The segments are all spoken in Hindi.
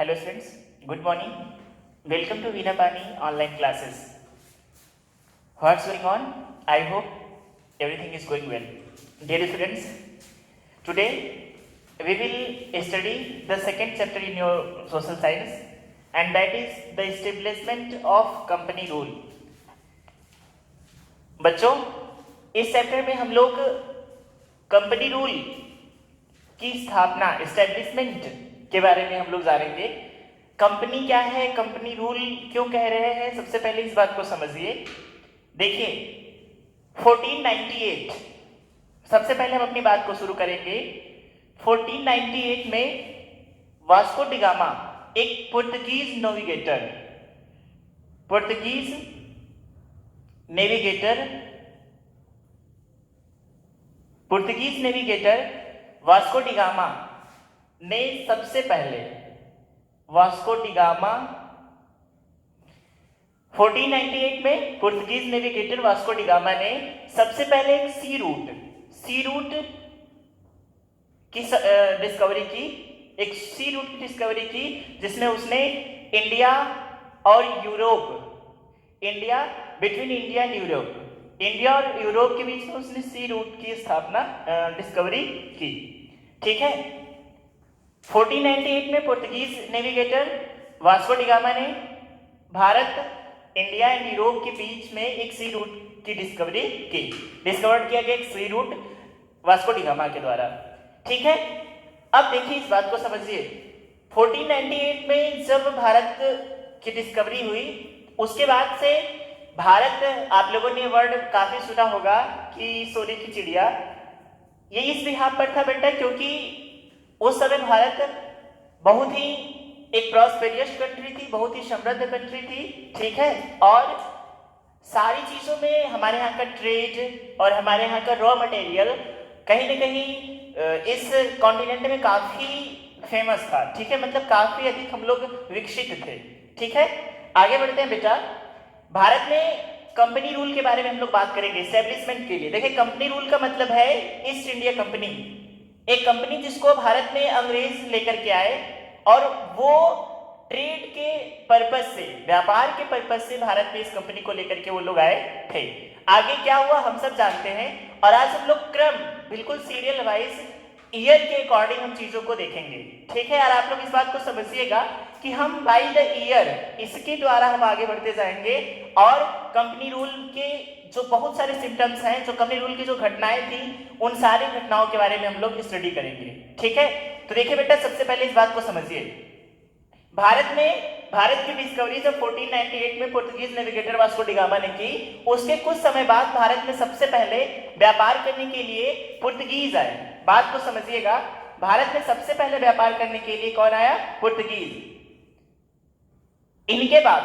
Hello students, good morning. Welcome to Veena online classes. What's going on? I hope everything is going well. Dear students, today we will study the second chapter in your social science, and that is the establishment of company rule. बच्चों, इस चैप्टर में हम लोग कंपनी रूल की स्थापना, एस्टेब्लिशमेंट के बारे में हम लोग जानेंगे। कंपनी क्या है, कंपनी रूल क्यों कह रहे हैं, सबसे पहले इस बात को समझिए। देखिए 1498, सबसे पहले हम अपनी बात को शुरू करेंगे। 1498 में वास्को डी गामा, एक Portuguese navigator Vasco D gamma ने सबसे पहले 1498 में Portuguese navigator Vasco D gamma ने सबसे पहले एक सी रूट की डिस्कवरी की, जिसमें उसने इंडिया और यूरोप के बीच में उसने सी रूट की डिस्कवरी की। ठीक है, 1498 में Portuguese navigator Vasco D gamma ने भारत, इंडिया एंड यूरोप के बीच में एक सी रूट की डिस्कवर किया गया, एक सी रूट वास्को डी गामा के द्वारा। ठीक है, अब देखिए इस बात को समझिए। 1498 में जब भारत की डिस्कवरी हुई, उसके बाद से भारत, आप लोगों ने वर्ड काफी सुना होगा कि सोने की चिड़िया, ये इस बिहाफ पर था बेटा क्योंकि उस समय भारत बहुत ही एक प्रॉस्पेरियस कंट्री थी, बहुत ही समृद्ध कंट्री थी। ठीक है, और सारी चीजों में हमारे यहाँ का ट्रेड और हमारे यहाँ का रॉ मटेरियल कहीं न कहीं इस कॉन्टिनेंट में काफी फेमस था। ठीक है, मतलब काफी अधिक हम लोग विकसित थे। ठीक है, आगे बढ़ते हैं बेटा। भारत में कंपनी रूल के बारे में हम लोग बात करेंगे एस्टेब्लिशमेंट के लिए। देखिए, कंपनी रूल का मतलब है ईस्ट इंडिया कंपनी, एक कंपनी जिसको भारत में अंग्रेज लेकर के आए और वो ट्रेड के पर्पस से, व्यापार के पर्पस से भारत में इस कंपनी को लेकर के वो लोग आए थे। आगे क्या हुआ हम सब जानते हैं, और आज हम लोग क्रम बिल्कुल सीरियल वाइज ईयर के अकॉर्डिंग हम चीजों को देखेंगे। ठीक है, और आप लोग इस बात को समझिएगा कि हम बाय द ईयर, इसके द्वारा हम आगे बढ़ते जाएंगे और कंपनी रूल के जो बहुत सारे सिम्टम्स हैं, जो कंपनी रूल की जो घटनाएं थी, उन सारी घटनाओं के बारे में हम लोग स्टडी करेंगे। ठीक है, तो देखिए बेटा, सबसे पहले इस बात को समझिए। भारत की डिस्कवरी जब 1498 में Portuguese navigator Vasco D gamma ने की, उसके कुछ समय बाद भारत में सबसे पहले व्यापार करने के लिए पुर्तगीज आए। बात को समझिएगा, भारत में सबसे पहले व्यापार करने के लिए कौन आया? पुर्तगीज। इनके बाद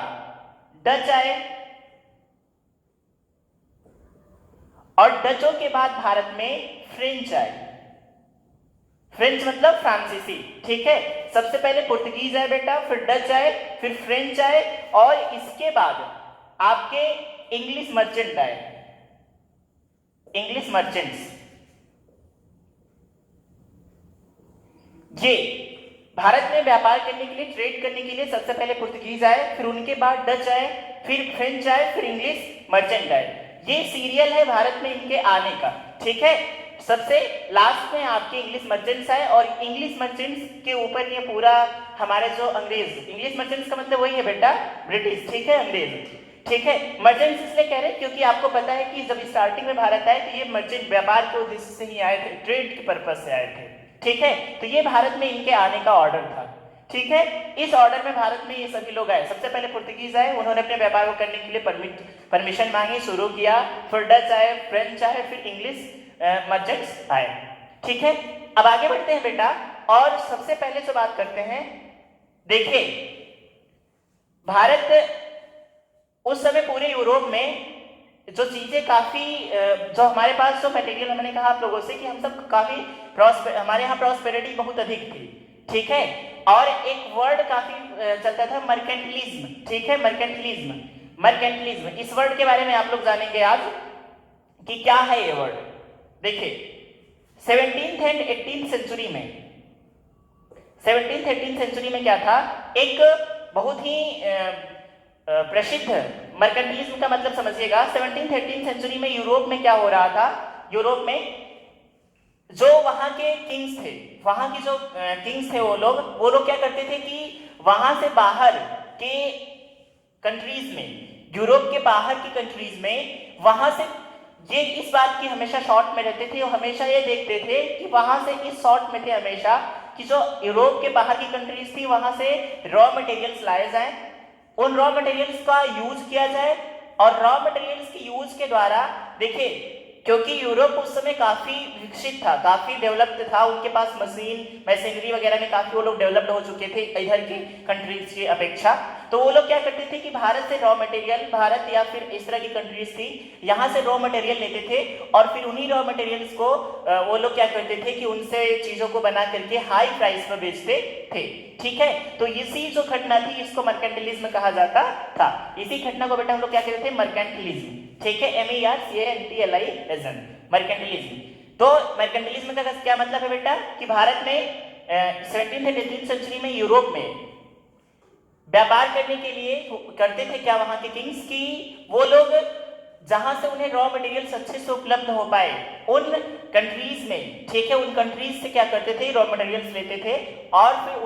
डच आए, और डचों के बाद भारत में फ्रेंच आए। फ्रेंच मतलब फ्रांसीसी। ठीक है, सबसे पहले पुर्तगीज आए बेटा, फिर डच आए, फिर फ्रेंच आए, और इसके बाद आपके इंग्लिश मर्चेंट आए, इंग्लिश मर्चेंट्स। ये भारत में व्यापार करने के लिए, ट्रेड करने के लिए सबसे पहले पुर्तगीज आए, फिर उनके बाद डच आए, फिर फ्रेंच आए, फिर इंग्लिश मर्चेंट आए। ये सीरियल है भारत में इनके आने का। ठीक है, सबसे लास्ट में आपके इंग्लिश मर्चेंट्स आए, और इंग्लिश मर्चेंट्स के ऊपर ये पूरा हमारे जो अंग्रेज, इंग्लिश मर्चेंट्स का मतलब वही है बेटा ब्रिटिश। ठीक है, अंग्रेज। ठीक है, मर्चेंट्स इसलिए कह रहे हैं क्योंकि आपको पता है कि जब स्टार्टिंग में भारत आए तो ये मर्चेंट व्यापार के उद्देश्य से ही आए थे, ट्रेड के पर्पज से आए थे। ठीक है, तो ये भारत में इनके आने का ऑर्डर था। ठीक है, इस ऑर्डर में भारत में ये सभी लोग आए। सबसे पहले पुर्तगीज आए, उन्होंने अपने व्यापार को करने के लिए परमिशन मांगी, शुरू किया, फिर डच आए, फ्रेंच आए, फिर इंग्लिश मर्चेंट्स आए। ठीक है, अब आगे बढ़ते हैं बेटा, और सबसे पहले जो बात करते हैं, देखिए भारत उस समय पूरे यूरोप में जो चीजें काफी, जो हमारे पास जो मटेरियल, हमने कहा आप लोगों से कि हम सब काफी हमारे यहाँ प्रॉस्पेरिटी बहुत अधिक थी। ठीक है, और एक वर्ड काफी चलता था, मर्केंटलिज्म। ठीक है, मर्केंटलिज्म, इस वर्ड के बारे में आप लोग जानेंगे आज कि क्या है ये वर्ड। देखिए 17th एंड 18th सेंचुरी में 17th-18th सेंचुरी में क्या था, एक बहुत ही प्रसिद्ध मर्केंटिलिज्म का मतलब समझिएगा। 17th-18th सेंचुरी में यूरोप में क्या हो रहा था, यूरोप में जो वहां के किंग्स थे, वहां की जो किंग्स थे वो लोग क्या करते थे कि वहां से बाहर के कंट्रीज में, यूरोप के बाहर की कंट्रीज में, वहां से ये इस बात की हमेशा शॉर्ट में रहते थे, हमेशा ये देखते थे कि वहां से इस शॉर्ट में थे हमेशा कि जो यूरोप के बाहर की कंट्रीज थी वहां से रॉ मटेरियल्स लाए जाएं, उन रॉ मटेरियल्स का यूज किया जाए, और रॉ मटेरियल्स के यूज के द्वारा देखिए, क्योंकि यूरोप उस समय काफी विकसित था, काफी डेवलप्ड था, उनके पास मशीनरी वगैरह में काफी वो लोग डेवलप्ड हो चुके थे इधर की कंट्रीज की अपेक्षा। तो वो लोग क्या करते थे कि भारत से रॉ मटेरियल, भारत या फिर इस तरह की कंट्रीज थी, यहाँ से रॉ मटेरियल लेते थे और फिर उन्हीं रॉ मटेरियल्स को वो लोग क्या करते थे कि उनसे चीजों को बना करके हाई प्राइस पर बेचते थे। ठीक है, तो इसी जो घटना थी इसको मर्केंटिलिज्म कहा जाता था। इसी घटना को बेटा हम लोग क्या कहते थे, मर्केंटिलिज्म। ठीक है, MERCANTILISM, मर्केंटिलिज्म। तो मर्केंटिलिज्म का क्या मतलब है बेटा कि भारत में 17th-18th सेंचुरी में यूरोप में व्यापार करने के लिए करते थे क्या वहां के किंग्स की, वो लोग जहां से उन्हें रॉ मटेरियल्स अच्छे से उपलब्ध हो पाए उन कंट्रीज में, ठीक है, उन कंट्रीज से क्या करते थे, रॉ मटेरियल्स लेते थे और फिर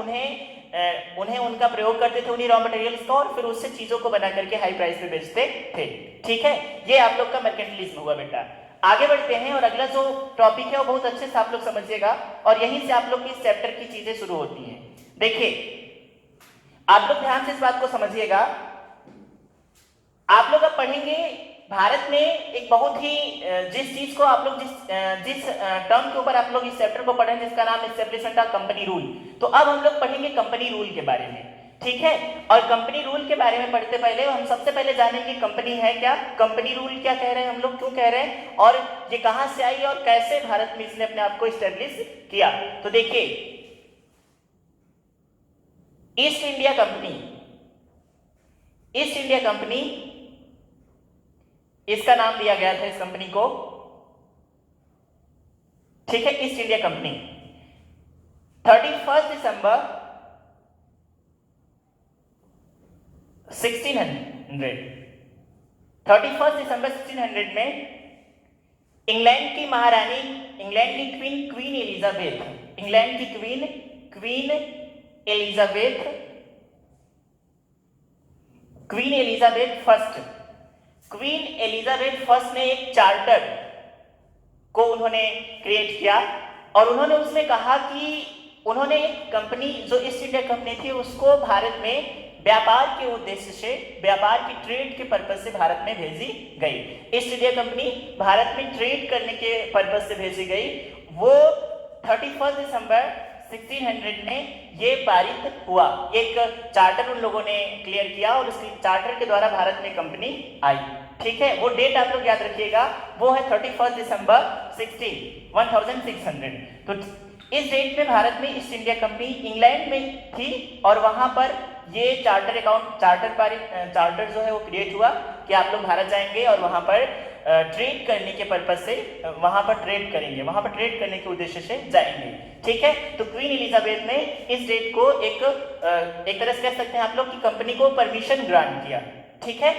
उन्हें उनका प्रयोग करते थे उन्हीं रॉ मटेरियल्स का, और फिर उससे चीजों को बना करके हाई प्राइस पे बेचते थे। ठीक है, ये आप लोग का मर्केंटिलिज्म हुआ बेटा। आगे बढ़ते हैं और अगला जो टॉपिक है वो बहुत अच्छे से आप लोग समझिएगा और यहीं से आप लोग की इस चैप्टर की चीजें शुरू होती हैं। देखिए आप लोग ध्यान से इस बात को समझिएगा, आप लोग अब पढ़ेंगे भारत में एक बहुत ही जिस चीज को आप लोग जिस टर्म के ऊपर आप लोग इस चैप्टर को पढ़ें जिसका नाम एस्टेब्लिशमेंट ऑफ कंपनी रूल। तो अब हम लोग पढ़ेंगे कंपनी रूल के बारे में। ठीक है, और कंपनी रूल के बारे में पढ़ते पहले हम सबसे पहले जानेंगे कंपनी है क्या, कंपनी रूल क्या कह रहे हैं हम लोग, क्यों कह रहे हैं, और ये कहां से आई और कैसे भारत में इसने अपने आप को एस्टेब्लिश किया। तो देखिए ईस्ट इंडिया कंपनी, इसका नाम दिया गया था इस कंपनी को। ठीक है, ईस्ट इंडिया कंपनी 31 दिसंबर 1600 में इंग्लैंड की महारानी, इंग्लैंड की क्वीन एलिजाबेथ फर्स्ट ने एक चार्टर को उन्होंने क्रिएट किया और उन्होंने उसमें कहा कि उन्होंने एक कंपनी जो ईस्ट इंडिया कंपनी थी उसको भारत में व्यापार के उद्देश्य से, व्यापार की ट्रेड के पर्पज से भारत में भेजी गई। ईस्ट इंडिया कंपनी भारत में ट्रेड करने के पर्पज से भेजी गई। वो 31 दिसंबर 1600 में ये पारित हुआ, एक चार्टर उन लोगों ने क्लियर किया और उस चार्टर के द्वारा भारत में कंपनी आई। ठीक है, वो डेट आप लोग याद रखिएगा, वो है 31 दिसंबर 1600। तो इस डेट में भारत में ईस्ट इंडिया कंपनी इंग्लैंड में थी और वहां पर ये चार्टर जो है वो क्रिएट हुआ कि आप लोग भारत जाएंगे और वहां पर ट्रेड करने के पर्पज से वहां पर ट्रेड करेंगे, वहां पर ट्रेड करने के उद्देश्य से जाएंगे। ठीक है, तो क्वीन एलिजाबेथ ने इस डेट को एक तरह से कह सकते हैं आप लोग की कंपनी को परमिशन ग्रांट किया। ठीक है,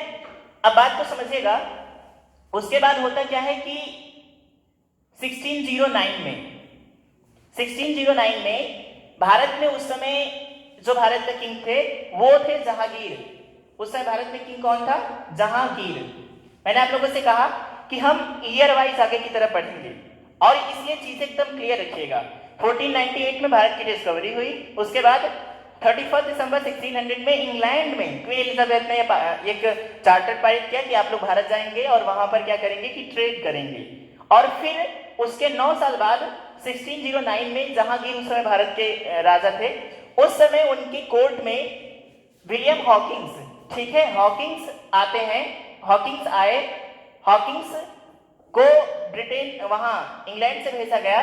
अब बात को समझिएगा। उसके बाद होता क्या है कि 1609 में भारत में उस समय जो भारत के किंग थे वो थे जहांगीर। उस समय भारत में किंग कौन था? जहांगीर। मैंने आप लोगों से कहा कि हम ईयर वाइज आगे की तरफ पढ़ेंगे और इसलिए चीजें एकदम क्लियर रखिएगा। 1498 में भारत की डिस्कवरी हुई, उसके बाद 31 दिसंबर 1600 में इंग्लैंड में क्वीन एलिजाबेथ ने एक चार्टर पारित किया कि आप लोग भारत जाएंगे और वहां पर क्या करेंगे कि ट्रेड करेंगे। और फिर उसके 9 साल बाद 1609 में जहांगीर उस समय भारत के राजा थे, उस समय उनकी कोर्ट में विलियम हॉकिंस, ठीक है, हॉकिंस आते हैं, हॉकिंस आए, हॉकिंस को ब्रिटेन वहां इंग्लैंड से भेजा गया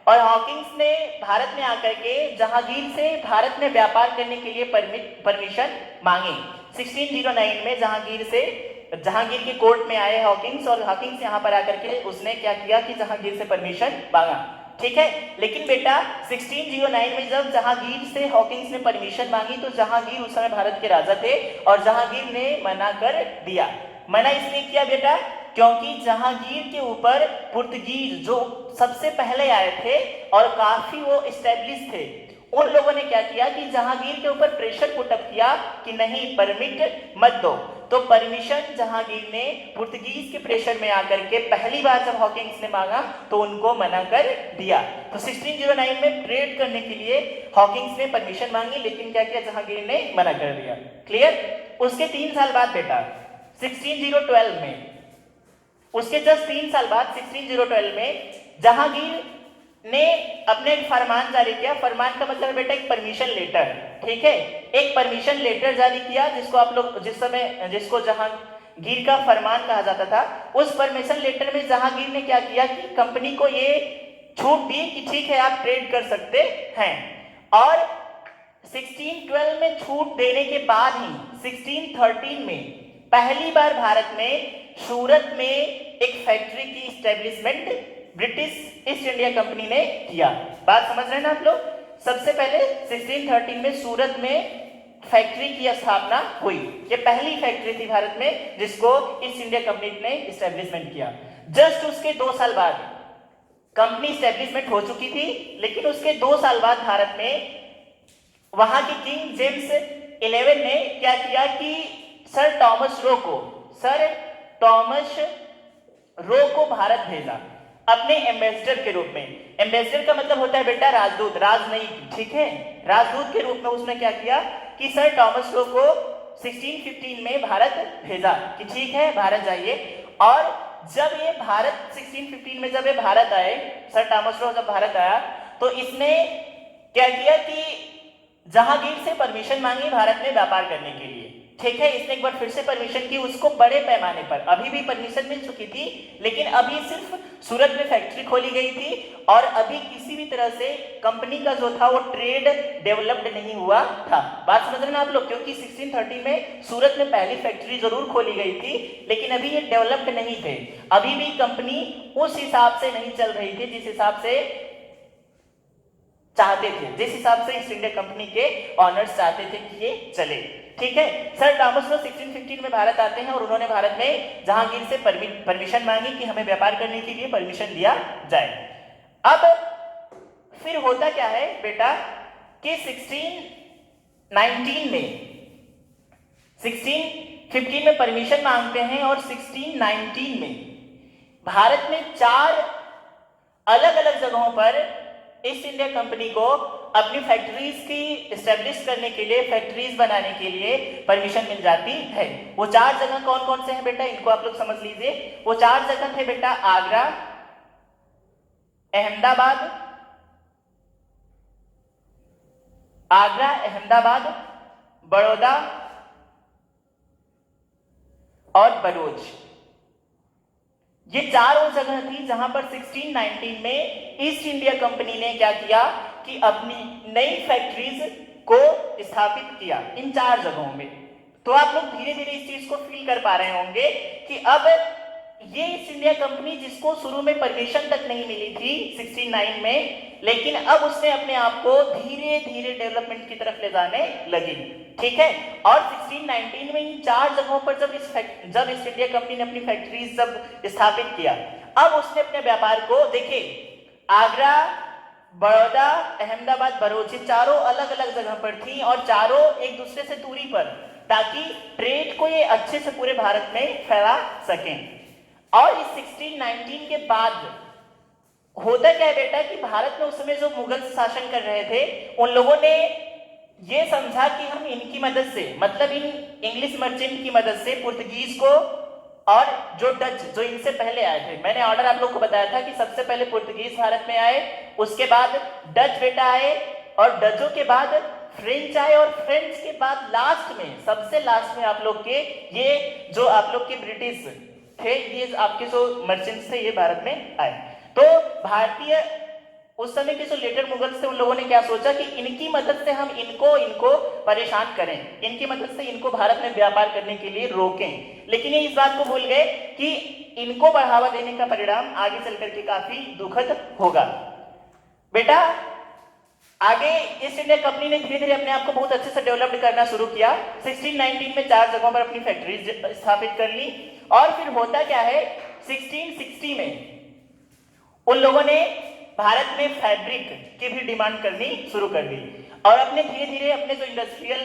और हॉकिंस ने भारत में आकर के जहांगीर से भारत में व्यापार करने के लिए परमिशन मांगी। 1609 में जहांगीर की कोर्ट में आए हॉकिंस और हॉकिंस यहाँ पर आकर के उसने क्या किया कि जहांगीर से परमिशन मांगा। ठीक है। लेकिन बेटा 1609 में जब जहांगीर से हॉकिंस ने परमिशन मांगी तो जहांगीर उस समय भारत के राजा थे और जहांगीर ने मना कर दिया। मना इसलिए किया बेटा क्योंकि जहांगीर के ऊपर पुर्तगीज जो सबसे पहले आए थे और काफी वो एस्टेब्लिश थे, उन लोगों ने क्या किया कि जहांगीर के ऊपर प्रेशर पुटअप किया कि नहीं परमिट मत दो। तो परमिशन जहांगीर ने पुर्तगीज के प्रेशर में आकर के पहली बार जब हॉकिंस ने मांगा तो उनको मना कर दिया। तो 1609 में ट्रेड करने के लिए हॉकिंस ने परमिशन मांगी, लेकिन क्या किया जहांगीर ने मना कर दिया। क्लियर। उसके 3 साल बाद बेटा 1612 में, उसके जस्ट 3 साल बाद 1612 में जहांगीर ने अपने एक फरमान जारी किया। फरमान का मतलब बेटा एक परमिशन लेटर, ठीक है, एक परमिशन लेटर जारी किया जिसको आप लोग जिसको जहांगीर का फरमान कहा जाता था। उस परमिशन लेटर में जहांगीर ने क्या किया कि कंपनी को ये छूट दी कि ठीक है आप ट्रेड कर सकते हैं। और 1612 में छूट देने के बाद ही 1613 में पहली बार भारत में सूरत में एक फैक्ट्री की establishment British east India company ने किया। बात समझ रहे हैं ना आप लोग। सबसे पहले 1613 में सूरत में फैक्ट्री की स्थापना हुई। ये पहली फैक्ट्री थी भारत में जिसको ईस्ट इंडिया कंपनी ने इस्टेब्लिशमेंट किया। जस्ट उसके 2 साल बाद कंपनी इस्टेब्लिशमेंट हो चुकी थी, लेकिन उसके 2 साल बाद भारत में वहां के किंग जेम्स 11 ने क्या किया कि सर टॉमस रो को भारत भेजा अपने एम्बेसडर के रूप में। एम्बेसडर का मतलब होता है बेटा राजदूत, राजनयिक, ठीक है। राजदूत के रूप में उसने क्या किया कि सर टॉमस रो को 1615 में भारत भेजा कि ठीक है भारत जाइए। और जब ये भारत 1615 में जब ये भारत आए, सर टॉमस रो जब भारत आया तो इसने क्या किया कि जहांगीर से परमिशन मांगी भारत में व्यापार करने के लिए, ठीक है। इसने एक बार फिर से परमिशन की, उसको बड़े पैमाने पर, अभी भी परमिशन मिल चुकी थी लेकिन अभी सिर्फ सूरत में फैक्ट्री खोली गई थी और अभी किसी भी तरह से कंपनी का जो था वो ट्रेड डेवलप्ड नहीं हुआ था। बात समझ रहे हैं आप लोग, क्योंकि 1630 में सूरत में पहली फैक्ट्री जरूर खोली गई थी लेकिन अभी ये डेवलप्ड नहीं थे। अभी भी कंपनी उस हिसाब से नहीं चल रही थी जिस हिसाब से चाहते थे, जिस हिसाब से ईस्ट इंडिया कंपनी के ऑनर्स चाहते थे कि ये चले, ठीक है। सर टॉमस रो 1615 में भारत आते हैं और उन्होंने भारत में जहांगीर से परमिशन मांगी कि हमें व्यापार करने के लिए परमिशन दिया जाए। अब फिर होता क्या है बेटा कि 1615 में परमिशन मांगते हैं और 1619 में भारत में 4 अलग अलग जगहों पर ईस्ट इंडिया कंपनी को अपनी फैक्ट्रीज की एस्टेब्लिश करने के लिए, फैक्ट्रीज बनाने के लिए परमिशन मिल जाती है। वो 4 जगह कौन कौन से हैं बेटा, इनको आप लोग समझ लीजिए। वो 4 जगह थे बेटा आगरा, अहमदाबाद, बड़ौदा और बड़ौज। ये 4 वो जगह थी जहां पर 1619 में ईस्ट इंडिया कंपनी ने क्या किया कि अपनी नई फैक्ट्रीज को स्थापित किया इन 4 जगहों में। तो आप लोग धीरे धीरे इस चीज को फील कर पा रहे होंगे कि अब ये ईस्ट इंडिया कंपनी जिसको शुरू में परमिशन तक नहीं मिली थी 1609 में, लेकिन अब उसने अपने आप को धीरे धीरे डेवलपमेंट की तरफ ले जाने लगी, ठीक है। और 1619 में इन 4 जगहों पर जब ईस्ट इंडिया कंपनी ने अपनी फैक्ट्रीज जब स्थापित किया, अब उसने अपने व्यापार को देखिए आगरा, बड़ौदा, अहमदाबाद, बड़ौज, ये चारों अलग अलग जगह पर थी और चारों एक दूसरे से दूरी पर, ताकि ट्रेड को ये अच्छे से पूरे भारत में फैला सकें। और इस 1619 के बाद होता क्या है बेटा कि भारत में उस समय जो मुगल शासन कर रहे थे उन लोगों ने ये समझा कि हम इनकी मदद से, मतलब इन इंग्लिश मर्चेंट की मदद से पुर्तगीज को और जो डच जो इनसे पहले आए थे, मैंने ऑर्डर आप लोग को बताया था कि सबसे पहले पुर्तगीज भारत में आए, उसके बाद डच बेटा आए और डचों के बाद फ्रेंच आए और फ्रेंच के बाद लास्ट में, सबसे लास्ट में आप लोग के ये जो आप लोग के ब्रिटिश थे, ये आपके जो मर्चेंट्स थे ये भारत में आए। तो भारतीय उस समय के जो लेटर मुगल्स थे उन लोगों ने क्या सोचा कि इनकी मदद से हम इनको परेशान करें, इनकी मदद से इनको भारत में व्यापार करने के लिए रोकें। लेकिन ये इस बात को भूल गए कि इनको बढ़ावा देने का परिणाम आगे चल करके काफी दुखद होगा। बेटा आगे ईस्ट इंडिया कंपनी ने धीरे धीरे अपने आप को बहुत अच्छे से डेवलप करना शुरू किया। 1619 में 4 जगहों पर अपनी फैक्ट्रीज स्थापित कर ली। और फिर होता क्या है, 1660 में उन लोगों ने भारत में फैब्रिक की भी डिमांड करनी शुरू कर दी और अपने धीरे धीरे अपने जो इंडस्ट्रियल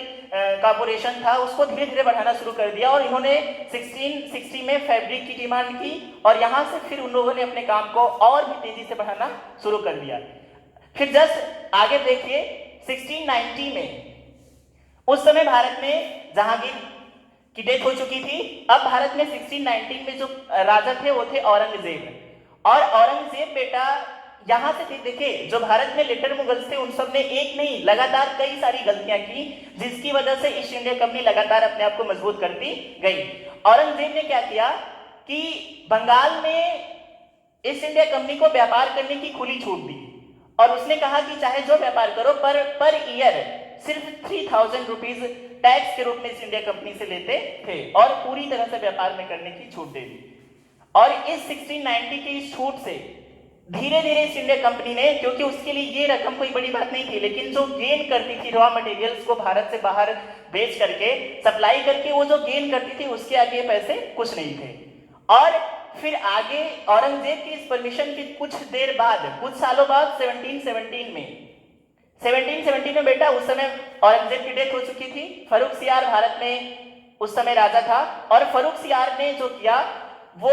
कॉर्पोरेशन था उसको धीरे धीरे बढ़ाना शुरू कर दिया। और इन्होंने 1660 में फैब्रिक की डिमांड की और यहां से फिर उन लोगों ने अपने काम को और भी तेजी से बढ़ाना शुरू कर दिया। फिर जस्ट आगे देखिए 1690 में उस समय भारत में जहांगीर की डेथ हो चुकी थी। अब भारत में 1619 में जो राजा थे वो थे औरंगजेब। और औरंगजेब बेटा यहां से देखिए जो भारत में लेटर मुगल्स थे उन सब ने एक नहीं लगातार कई सारी गलतियां की, जिसकी वजह से ईस्ट इंडिया कंपनी लगातार अपने आप को मजबूत करती गई। औरंगजेब ने क्या किया कि बंगाल में ईस्ट इंडिया कंपनी को व्यापार करने की खुली छूट दी और उसने कहा कि चाहे जो व्यापार करो पर ईयर सिर्फ 3000 रुपीज टैक्स के रूप में ईस्ट इंडिया कंपनी से लेते थे और पूरी तरह से व्यापार में करने की छूट दे दी। और इस 1690 की इस छूट से धीरे धीरे ईस्ट इंडिया कंपनी ने, क्योंकि उसके लिए ये रकम कोई बड़ी बात नहीं थी, लेकिन जो गेन करती थी रॉ मटेरियल्स को भारत से बाहर बेच करके सप्लाई करके वो जो गेन करती थी उसके आगे पैसे कुछ नहीं थे। और फिर आगे औरंगजेब की इस परमिशन के कुछ देर बाद, कुछ सालों बाद 1717 में बेटा उस समय औरंगजेब की डेथ हो चुकी थी। फर्रुख सियार भारत में उस समय राजा था और फर्रुख सियार ने जो किया वो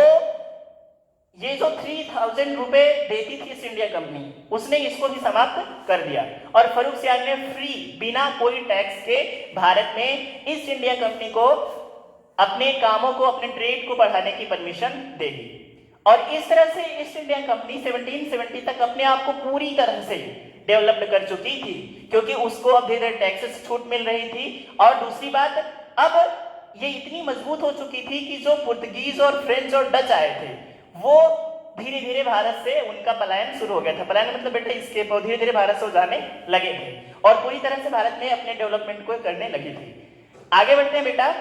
ये जो 3000 रुपए देती थी ईस्ट इंडिया कंपनी उसने इसको भी समाप्त कर दिया और फर्रुख सियार ने फ्री बिना कोई टैक्स के भारत में ईस्ट इंडिया कंपनी को अपने कामों को, अपने ट्रेड को बढ़ाने की परमिशन दे दी। और इस तरह से ईस्ट इंडिया कंपनी 1770 तक अपने आप को पूरी तरह से डेवलप कर चुकी थी, क्योंकि उसको अब धीरे धीरे टैक्सेस छूट मिल रही थी। और दूसरी बात, अब ये इतनी मजबूत हो चुकी थी कि जो पुर्तगीज और फ्रेंच और डच आए थे वो धीरे धीरे भारत से उनका पलायन शुरू हो गया था। पलायन मतलब बेटा इसके धीरे धीरे भारत से जाने लगे थे और पूरी तरह से भारत में अपने डेवलपमेंट को करने लगी थी। आगे बढ़ते हैं बेटा।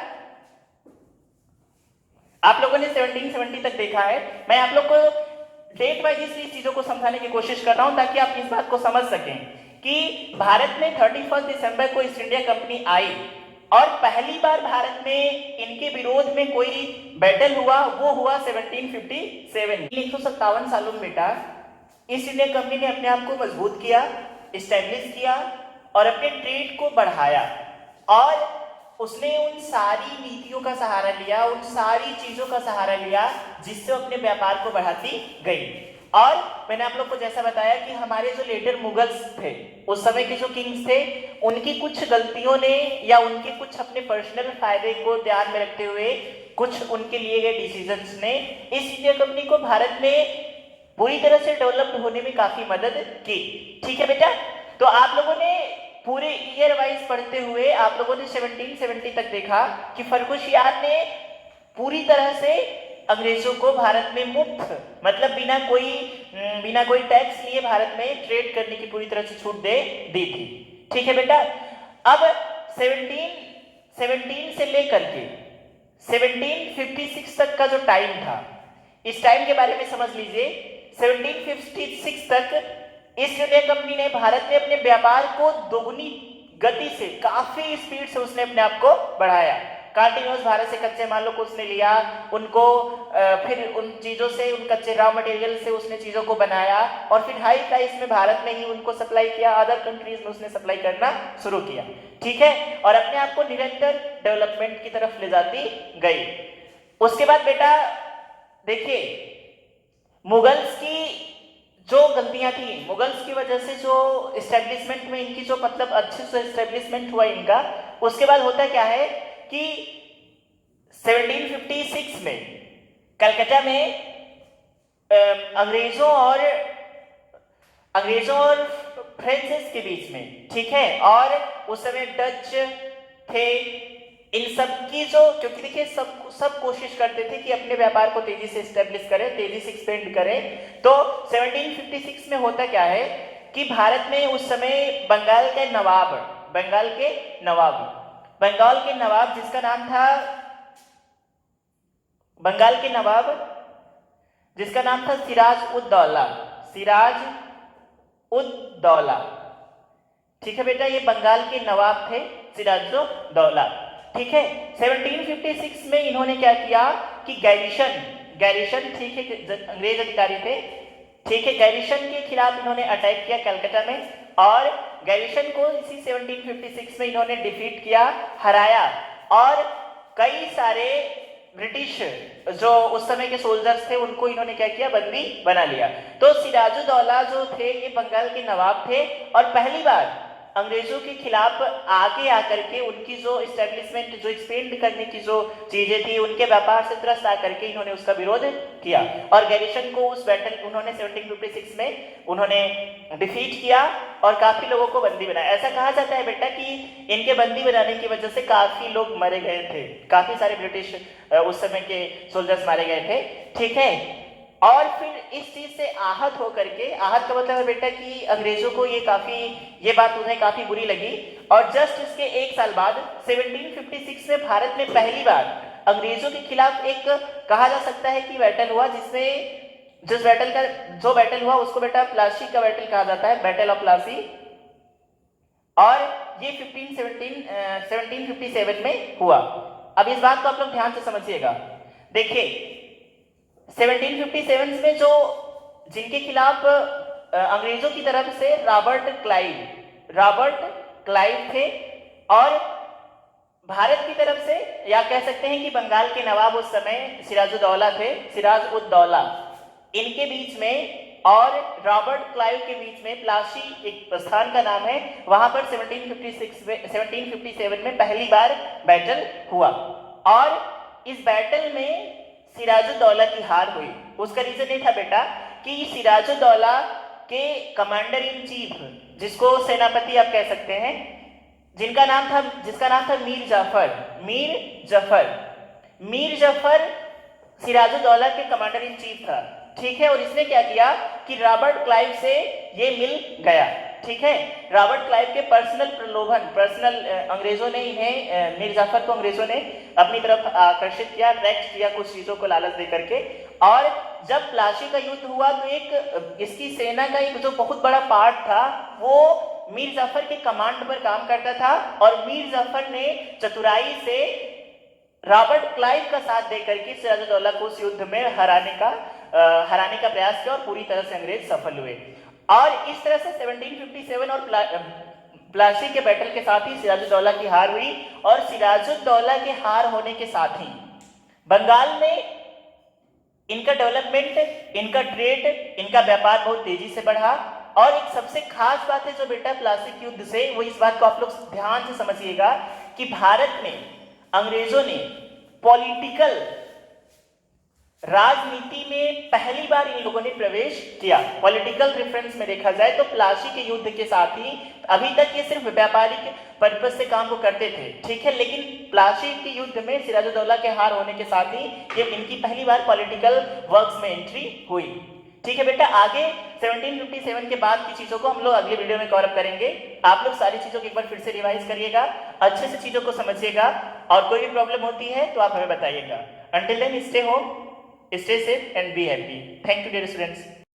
आप लोगों ने 1770 तक देखा है। मैं आप लोग को डेट वाइज इस चीजों को समझाने की कोशिश कर रहा हूं ताकि आप इस बात को समझ सकें कि भारत में 31 दिसंबर को ईस्ट इंडिया कंपनी आई और पहली बार भारत में इनके विरोध में कोई बैटल हुआ, वो हुआ 1757। 157 सालों में बेटा ईस्ट इंडिया कंपनी ने अपने आप को मजबूत किया, इस्टेब्लिश किया और अपने ट्रेड को बढ़ाया। और उसने उन सारी नीतियों का सहारा लिया, उन सारी चीजों का सहारा लिया जिससे अपने व्यापार को बढ़ाती गई। और मैंने आप लोग को जैसा बताया कि हमारे जो लेटर मुगल्स थे उस समय के जो किंग्स थे उनकी कुछ गलतियों ने या उनके कुछ अपने पर्सनल फायदे को ध्यान में रखते हुए कुछ उनके लिए गए डिसीजंस ने ईस्ट इंडिया कंपनी को भारत में पूरी तरह से डेवलप होने में काफी मदद की। ठीक है बेटा, तो आप लोगों ने पूरे ईयर वाइज पढ़ते हुए आप लोगों ने 1770 तक देखा कि फर्रुख सियार ने पूरी तरह से अंग्रेजों को भारत में मुफ्त मतलब बिना कोई टैक्स लिए भारत में ट्रेड करने की पूरी तरह से छूट दे दी थी। ठीक है बेटा, अब 1717 से लेकर के 1756 तक का जो टाइम था इस टाइम के बारे में समझ लीजिए। 1756 तक ईस्ट इंडिया कंपनी ने भारत में अपने व्यापार को दोगुनी गति से, काफी स्पीड से उसने अपने आप को बढ़ाया। कंटिन्यूअस भारत से कच्चे मालों को उसने लिया, उनको फिर उन चीजों से, उन कच्चे रॉ मटेरियल से उसने चीजों को बनाया और फिर हाई प्राइस में भारत में ही उनको सप्लाई किया, अदर कंट्रीज में उसने सप्लाई करना शुरू किया। ठीक है, और अपने आप को निरंतर डेवलपमेंट की तरफ ले जाती गई। उसके बाद बेटा देखिए मुगल्स की जो गलतियां थी, मुगल्स की वजह से जो एस्टेब्लिशमेंट में इनकी जो मतलब अच्छे से एस्टेब्लिशमेंट हुआ इनका, उसके बाद होता क्या है कि 1756 में कलकत्ता में अंग्रेजों और फ्रेंचेस के बीच में, ठीक है, और उस समय डच थे, इन सब की जो, क्योंकि देखिए सब कोशिश करते थे कि अपने व्यापार को तेजी से एस्टेब्लिश करें, तेजी से एक्सपेंड करें। तो 1756 में होता क्या है कि भारत में उस समय बंगाल के नवाब जिसका नाम था सिराज उद-दौला। ठीक है बेटा, ये बंगाल के नवाब थे सिराजुद्दौला। ठीक है, 1756 में इन्होंने क्या किया कि गैरिसन ठीक है, अंग्रेज अधिकारी थे, ठीक है, गैरिसन के खिलाफ इन्होंने अटैक किया कलकत्ता में, और गैरिसन को इसी 1756 में इन्होंने डिफीट किया, हराया, और कई सारे ब्रिटिश जो उस समय के सोल्जर्स थे उनको इन्होंने क्या किया, बंदी बना लिया। तो सिराजुद्दौला जो थे ये बंगाल के नवाब थे, और पहली बार अंग्रेजों के खिलाफ आगे आकर के उनकी जो इस्टेब्लिशमेंट, जो एक्सपेंड करने की जो चीजें थी, उनके व्यापार से त्रस्त आकर के इन्होंने उसका विरोध किया, और गैरिसन को उस बैटल उन्होंने 1756 में उन्होंने डिफीट किया और काफी लोगों को बंदी बनाया। ऐसा कहा जाता है बेटा कि इनके बंदी बनाने की वजह से काफी लोग मारे गए थे, काफी सारे ब्रिटिश उस समय के सोल्जर्स मारे गए थे। ठीक है, और फिर इस चीज से आहत होकर के, आहत का मतलब है बेटा कि अंग्रेजों को ये बात उन्हें काफी बुरी लगी, और जस्ट इसके एक साल बाद 1756 में भारत में पहली बार अंग्रेजों के खिलाफ एक कहा जा सकता है कि बैटल हुआ, जो बैटल हुआ उसको बेटा प्लासी का बैटल कहा जाता है, बैटल ऑफ प्लासी, और ये 1757 में हुआ। अब इस बात को आप लोग ध्यान से समझिएगा। देखिए 1757 में जिनके खिलाफ अंग्रेजों की तरफ से रॉबर्ट क्लाइव थे, और भारत की तरफ से या कह सकते हैं कि बंगाल के नवाब उस समय सिराजुद्दौला थे, सिराज-उद-दौला, इनके बीच में और रॉबर्ट क्लाइव के बीच में प्लासी एक स्थान का नाम है, वहां पर 1757 में पहली बार बैटल हुआ, और इस बैटल में सिराजुद्दौला की हार हुई। उसका रीजन ये था बेटा कि सिराजुद्दौला के कमांडर इन चीफ, जिसको सेनापति आप कह सकते हैं, जिसका नाम था मीर जफर सिराजुद्दौला के कमांडर इन चीफ था। ठीक है, और इसने क्या किया कि रॉबर्ट क्लाइव से ये मिल गया। ठीक है, रॉबर्ट क्लाइव के पर्सनल अंग्रेजों ने इन्हें, मीर जाफर को अंग्रेजों ने अपनी तरफ आकर्षित किया, अट्रैक्ट किया कुछ चीजों को लालच दे करके, और जब प्लासी का युद्ध हुआ तो एक इसकी सेना का एक जो बहुत बड़ा पार्ट था वो मीर जाफर के कमांड पर काम करता था, और मीर जाफर ने चतुराई से रॉबर्ट क्लाइव का साथ देकर के सिराजुद्दौला को उस युद्ध में हराने का प्रयास किया, और पूरी तरह से अंग्रेज सफल हुए। और इस तरह से 1757 और प्लासी के बैटल के साथ ही सिराजुद्दौला की हार हुई, और सिराजुद्दौला के हार होने के साथ ही बंगाल में इनका डेवलपमेंट, इनका ट्रेड, इनका व्यापार बहुत तेजी से बढ़ा। और एक सबसे खास बात है जो बेटा प्लासी के युद्ध से, वो इस बात को आप लोग ध्यान से समझिएगा कि भारत में अंग्रेजों ने पॉलिटिकल राजनीति में पहली बार इन लोगों ने प्रवेश किया। पॉलिटिकल रेफरेंस में देखा जाए तो प्लासी के युद्ध के साथ ही, अभी तक ये सिर्फ व्यापारिक पर्पस से काम को करते थे, ठीक है, लेकिन प्लासी के युद्ध में सिराजुद्दौला के हार होने के साथ ही ये इनकी पहली बार पॉलिटिकल वर्क्स में एंट्री हुई। ठीक है बेटा, आगे 1757 के बाद की चीजों को हम लोग अगले वीडियो में कवर अप करेंगे। आप लोग सारी चीजों को एक बार फिर से रिवाइज करिएगा, अच्छे से चीजों को समझिएगा, और कोई भी प्रॉब्लम होती है तो आप हमें बताइएगा। Until then, stay home, stay safe and be happy. Thank you dear students.